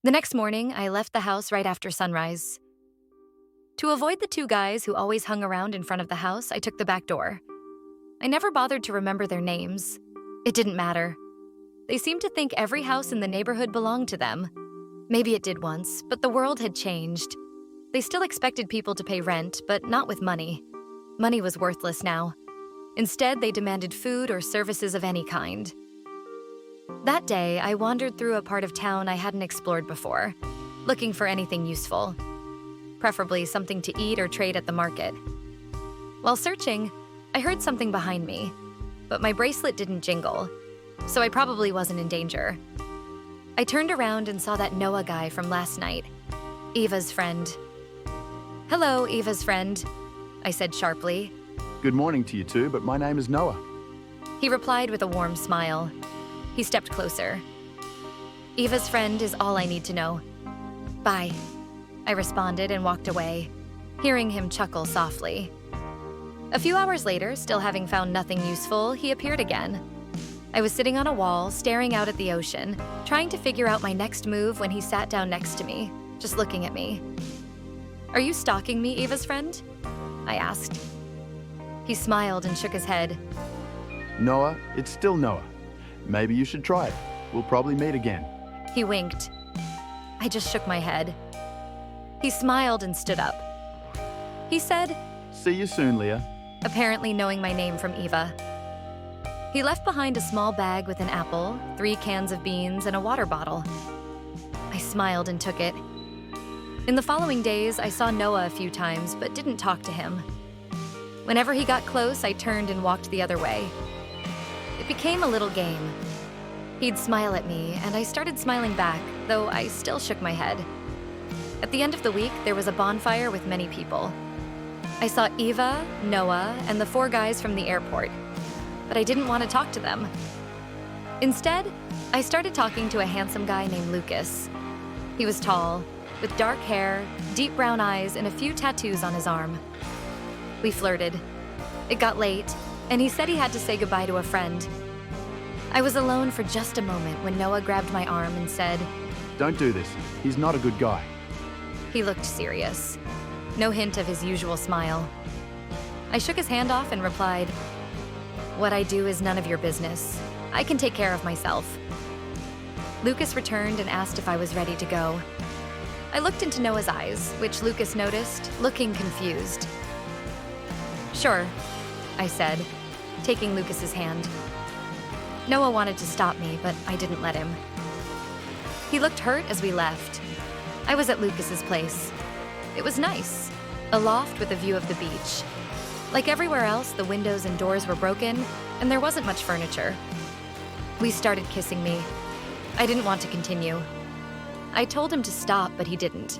The next morning, I left the house right after sunrise. To avoid the two guys who always hung around in front of the house, I took the back door. I never bothered to remember their names. It didn't matter. They seemed to think every house in the neighborhood belonged to them. Maybe it did once, but the world had changed. They still expected people to pay rent, but not with money. Money was worthless now. Instead, they demanded food or services of any kind. That day, I wandered through a part of town I hadn't explored before, looking for anything useful, preferably something to eat or trade at the market. While searching, I heard something behind me, but my bracelet didn't jingle, so I probably wasn't in danger. I turned around and saw that Noah guy from last night, Eva's friend. "Hello, Eva's friend," I said sharply. Good morning to you two, but my name is Noah. He replied with a warm smile. He stepped closer. "Eva's friend is all I need to know. Bye," I responded and walked away, hearing him chuckle softly. A few hours later, still having found nothing useful, he appeared again. I was sitting on a wall, staring out at the ocean, trying to figure out my next move when he sat down next to me, just looking at me. "Are you stalking me, Eva's friend?" I asked. He smiled and shook his head. Noah, it's still Noah. Maybe you should try it. We'll probably meet again. He winked. I just shook my head. He smiled and stood up. He said, See you soon, Leah. apparently knowing my name from Eva. He left behind a small bag with an apple, 3 cans of beans, and a water bottle. I smiled and took it. In the following days, I saw Noah a few times, but didn't talk to him. Whenever he got close, I turned and walked the other way. It became a little game. He'd smile at me, and I started smiling back, though I still shook my head. At the end of the week, there was a bonfire with many people. I saw Eva, Noah, and the 4 guys from the airport, but I didn't want to talk to them. Instead, I started talking to a handsome guy named Lucas. He was tall, with dark hair, deep brown eyes, and a few tattoos on his arm. We flirted. It got late, and he said he had to say goodbye to a friend. I was alone for just a moment when Noah grabbed my arm and said, Don't do this. He's not a good guy. He looked serious. No hint of his usual smile. I shook his hand off and replied, "What I do is none of your business. I can take care of myself." Lucas returned and asked if I was ready to go. I looked into Noah's eyes, which Lucas noticed, looking confused. "Sure," I said, taking Lucas's hand. Noah wanted to stop me, but I didn't let him. He looked hurt as we left. I was at Lucas's place. It was nice, a loft with a view of the beach. Like everywhere else, the windows and doors were broken, and there wasn't much furniture. We started kissing me. I didn't want to continue. I told him to stop, but he didn't.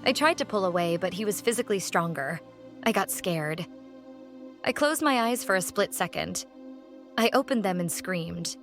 I tried to pull away, but he was physically stronger. I got scared. I closed my eyes for a split second. I opened them and screamed.